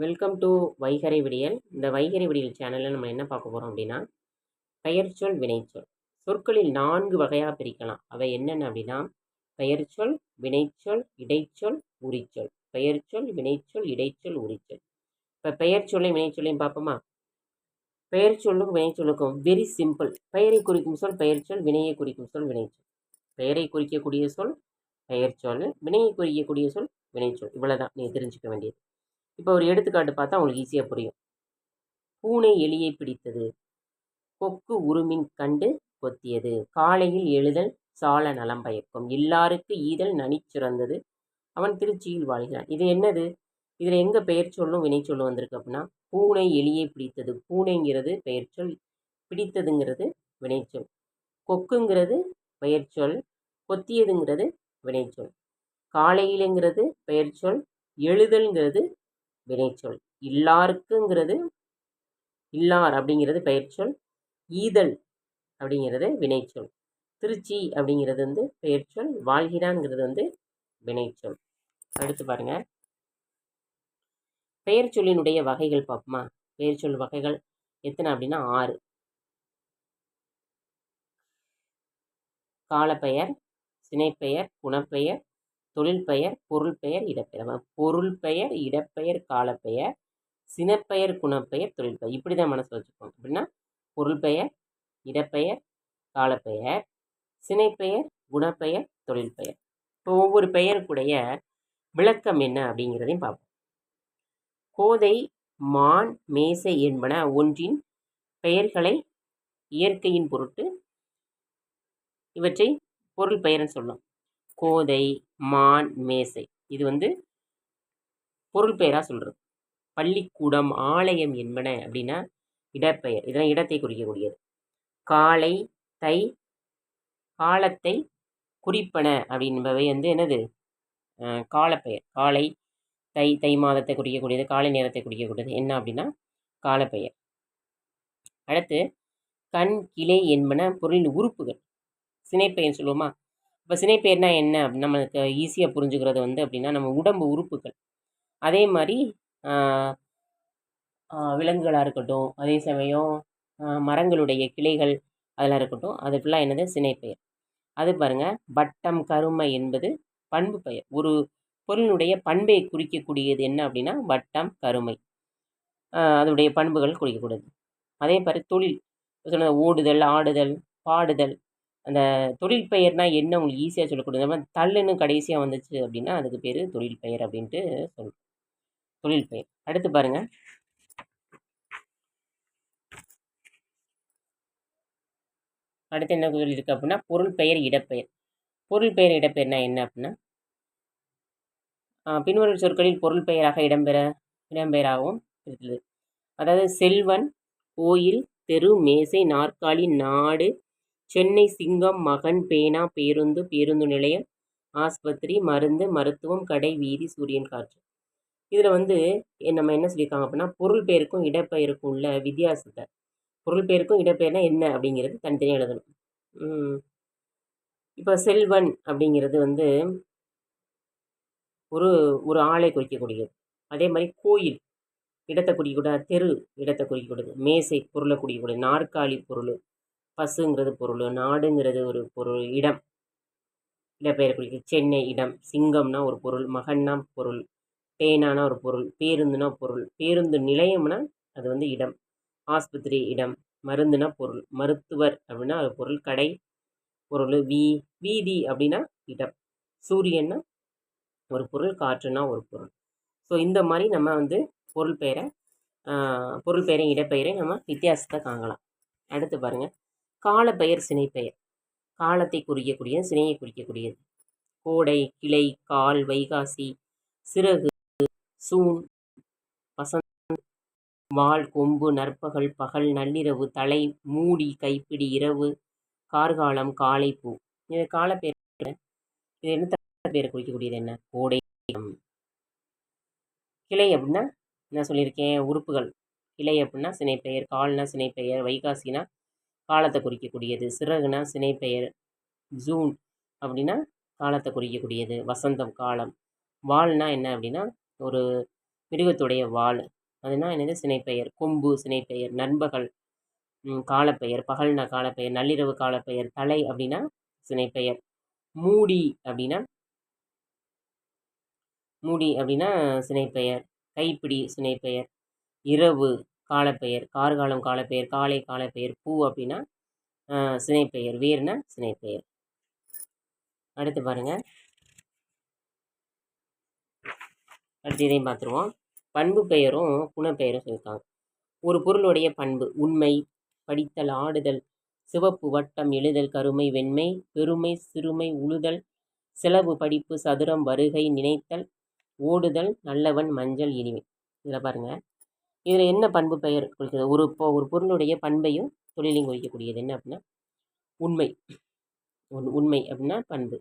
Welcome to வைகறை விடியல். இந்த வைகறை விடியல் சேனலில் நம்ம என்ன பார்க்க போகிறோம் அப்படின்னா, பெயர்ச்சொல் வினைச்சொல். சொற்களில் 4 வகையாக பிரிக்கலாம். அவை என்னென்ன அப்படின்னா, பெயர்ச்சொல், வினைச்சொல், இடைச்சொல், உரிச்சொல். பெயர்ச்சொல், வினைச்சொல், இடைச்சொல், உரிச்சொல். இப்போ பெயர்ச்சொல்லையும் வினைச்சொல்லையும் பார்ப்போமா? பெயர்ச்சொல்லுக்கும் வினைச்சொல்லுக்கும் வெரி சிம்பிள். பெயரை குறிக்கும் சொல் பெயர்ச்சொல், வினையை குறிக்கும் சொல் வினைச்சொல். பெயரை குறிக்கக்கூடிய சொல் பெயர்ச்சொல், வினையை குறிக்கக்கூடிய சொல் வினைச்சொல். இவ்வளோதான் நீ தெரிஞ்சுக்க வேண்டியது. இப்போ ஒரு எடுத்துக்காட்டு பார்த்தா உங்களுக்கு ஈஸியாக புரியும். பூனை எலியை பிடித்தது, கொக்கு உருமின் கண்டு கொத்தியது, காலையில் எழுதல் சால நலம் பயக்கும், எல்லாருக்கு ஈதல் நனிச்சுரந்தது, அவன் திருச்சியில் வாழ்கிறான். இது என்னது? இதில் எங்கே பெயர் சொல்லும் வினை சொல்லும் வந்திருக்கு அப்படின்னா, பூனை எலியை பிடித்தது. பூனைங்கிறது பெயர்ச்சொல், பிடித்ததுங்கிறது வினைச்சொல். கொக்குங்கிறது பெயர்ச்சொல், கொத்தியதுங்கிறது வினைச்சொல். காலையிலுங்கிறது பெயர்ச்சொல், எழுதல்ங்கிறது வினைச்சொல். எல்லாருக்குங்கிறது இல்லார் அப்படிங்கிறது பெயர்ச்சொல், ஈதல் அப்படிங்கிறது வினைச்சொல். திருச்சி அப்படிங்கிறது வந்து பெயர்ச்சொல், வாழ்கிறான்ங்கிறது வினைச்சொல். அடுத்து பாருங்க, பெயர்ச்சொல்லினுடைய வகைகள் பார்ப்போமா? பெயர்ச்சொல் வகைகள் எத்தனை அப்படின்னா 6. காலப்பெயர், சினைப்பெயர், குணப்பெயர், தொழில் பெயர், பொருள் பெயர், இடப்பெயர். பொருள் பெயர், இடப்பெயர், காலப்பெயர், சினப்பெயர், குணப்பெயர், தொழில் பெயர். இப்படி தான் மனசில் வச்சுக்கோங்க. அப்படின்னா பொருள் பெயர், இடப்பெயர், காலப்பெயர், சினைப்பெயர், குணப்பெயர், தொழில் பெயர். இப்போ ஒவ்வொரு பெயருக்குடைய விளக்கம் என்ன அப்படிங்கிறதையும் பார்ப்போம். கோதை, மான், மேசை என்பன ஒன்றின் பெயர்களை இயற்கையின் பொருட்டு இவற்றை பொருள் பெயர்னு சொல்லலாம். கோதை, மான், மேசை இது பொருள் பெயராக சொல்கிறது. பள்ளிக்கூடம், ஆலயம் என்பன அப்படின்னா இடப்பெயர், இதெல்லாம் இடத்தை குறிக்கக்கூடியது. காலை, தை, காலத்தை குறிப்பன அப்படின்பவை என்னது? காலப்பெயர். காலை, தை, தை மாதத்தை குறிக்கக்கூடியது, காலை நேரத்தை குறிக்கக்கூடியது என்ன அப்படின்னா காலப்பெயர். அடுத்து கண், கிளை என்பன பொருளின் உறுப்புகள், சினைப்பெயர் சொல்லுவோமா? இப்போ சினைப்பெயர்னா என்ன அப்படின்னா நம்மளுக்கு ஈஸியாக புரிஞ்சுக்கிறது அப்படின்னா நம்ம உடம்பு உறுப்புகள். அதே மாதிரி விலங்குகளாக இருக்கட்டும், அதே சமயம் மரங்களுடைய கிளைகள் அதெல்லாம் இருக்கட்டும், அது ஃபுல்லாக என்னது? சினைப்பெயர். அது பாருங்கள், வட்டம், கருமை என்பது பண்பு பெயர். ஒரு பொருளினுடைய பண்பை குறிக்கக்கூடியது என்ன அப்படின்னா வட்டம், கருமை, அதனுடைய பண்புகள் குறிக்கக்கூடியது. அதே மாதிரி தொழில் சொன்ன ஓடுதல், ஆடுதல், பாடுதல், அந்த தொழில் பெயர்னால் என்ன உங்களுக்கு ஈஸியாக சொல்லக்கூடியது. நம்ம தள்ளுன்னு கடைசியாக வந்துச்சு அப்படின்னா அதுக்கு பேர் தொழில் பெயர் அப்படின்ட்டு சொல்கிறோம். தொழில் பெயர். அடுத்து பாருங்கள், அடுத்து என்ன சொல்லியிருக்கு அப்படின்னா பொருள் பெயர், இடப்பெயர். பொருள் பெயர், இடப்பெயர்னா என்ன அப்படின்னா பின்வரும் சொற்களில் பொருள் பெயராக இடம்பெயராகவும் இருக்குது. அதாவது செல்வன், கோயில், தெரு, மேசை, நாற்காலி, நாடு, சென்னை, சிங்கம், மகன், பேனா, பேருந்து, பேருந்து நிலையம், ஆஸ்பத்திரி, மருந்து, மருத்துவம், கடை, வீதி, சூரியன், காற்று. இதில் நம்ம என்ன சொல்லியிருக்காங்க அப்படின்னா பொருள் பெயருக்கும் இடப்பெயருக்கும் உள்ள வித்தியாசத்தை, பொருள் பெயருக்கும் இடப்பெயர்னா என்ன அப்படிங்கிறது தனித்தனியாக எழுதணும். இப்போ செல்வன் அப்படிங்கிறது ஒரு ஒரு ஆளை குறிக்கக்கூடியது. அதே மாதிரி கோயில் இடத்தை குறிக்கக்கூடாது, தெரு இடத்தை குறிக்கக்கூடாது, மேசை பொருளை குறிக்கக்கூடாது, நாற்காலி பொருள், பசுங்கிறது பொருள், நாடுங்கிறது ஒரு பொருள், இடம் இடப்பெயரை குறிக்கிறது. சென்னை இடம், சிங்கம்னா ஒரு பொருள், மகன்னா பொருள், பேனானா ஒரு பொருள், பேருந்துனா பொருள், பேருந்து நிலையம்னா அது இடம், ஆஸ்பத்திரி இடம், மருந்துனா பொருள், மருத்துவர் அப்படின்னா அது பொருள், கடை பொருள், வீதி அப்படின்னா இடம், சூரியன்னா ஒரு பொருள், காற்றுனா ஒரு பொருள். ஸோ இந்த மாதிரி நம்ம பொருள் பெயரை இடப்பெயரை நம்ம வித்தியாசத்தை காணலாம். அடுத்து பாருங்கள், காலப்பெயர், சினைப்பெயர். காலத்தை குறிக்கக்கூடியது, சினையை குறிக்கக்கூடியது. கோடை, கிளை, கால், வைகாசி, சிறகு, சூன், வசந்த், வால், கொம்பு, நற்பகல், பகல், நள்ளிரவு, தலை, மூடி, கைப்பிடி, இரவு, கார்காலம், காலை, பூ. இது காலப்பெயர். இது என்ன பெயரை குறிக்கக்கூடியது? என்ன? கோடை. கிளை அப்படின்னா நான் சொல்லியிருக்கேன் உறுப்புகள். கிளை அப்படின்னா சினைப்பெயர், கால்னா சினைப்பெயர், வைகாசினா காலத்தை குறிக்கக்கூடியது, சிறகுனா சினைப்பெயர், ஜூன் அப்படின்னா காலத்தை குறிக்கக்கூடியது, வசந்தம் காலம், வால்னா என்ன அப்படின்னா ஒரு மிருகத்துடைய வால் அதுனா என்னது சினைப்பெயர். கொம்பு சினைப்பெயர். நண்பகல் காலப்பெயர். பகல்னா காலப்பெயர். நள்ளிரவு காலப்பெயர். தலை அப்படின்னா சினைப்பெயர். மூடி அப்படின்னா சினைப்பெயர். கைப்பிடி சினைப்பெயர். இரவு காலப்பெயர். கார்காலம் காலப்பெயர். காலை காலப்பெயர். பூ அப்படின்னா சினைப்பெயர். வேர்னா சினைப்பெயர். அடுத்து பாருங்க, அடுத்து இதையும் பார்த்துருவோம். பண்பு பெயரும் குணப்பெயரும் சொல்லியிருக்காங்க. ஒரு பொருளுடைய பண்பு உண்மை, படித்தல், ஆடுதல், சிவப்பு, வட்டம், எழுதல், கருமை, வெண்மை, பெருமை, சிறுமை, உழுதல், செலவு, படிப்பு, சதுரம், வருகை, நினைத்தல், ஓடுதல், நல்லவன், மஞ்சள், இனிமை. இதில் பாருங்கள், இதில் என்ன பண்பு பெயர் குறிக்கிறது? ஒரு பொருளுடைய பண்பையும் தொழிலையும் குறிக்கக்கூடியது என்ன அப்படின்னா உண்மை. உண்மை அப்படின்னா பண்பு.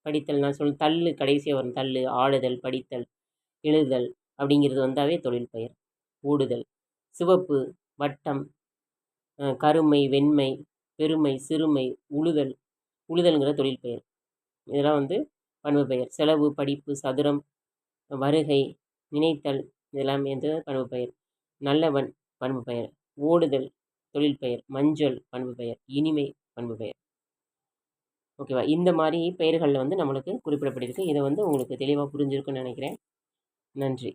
படித்தல், நான் சொல் தள்ளு கடைசியாக வரும். தள்ளு, ஆடுதல், படித்தல், எழுதல் அப்படிங்கிறது வந்தாவே தொழில் பெயர். ஓடுதல், சிவப்பு, வட்டம், கருமை, வெண்மை, பெருமை, சிறுமை, உழுதல்ங்கிற தொழில் பெயர். இதெல்லாம் வந்து பண்பு பெயர். செலவு, படிப்பு, சதுரம், வருகை, நினைத்தல் இதெல்லாம் வந்து பண்பு பெயர். நல்லவன் பண்பு பெயர். ஓடுதல் தொழில் பெயர். மஞ்சள் பண்பு பெயர். இனிமை பண்பு பெயர். ஓகேவா? இந்த மாதிரி பெயர்களில் வந்து நம்மளுக்கு குறிப்பிடப்பட்டிருக்கு. இதை வந்து உங்களுக்கு தெளிவாக புரிஞ்சிருக்குன்னு நினைக்கிறேன். நன்றி.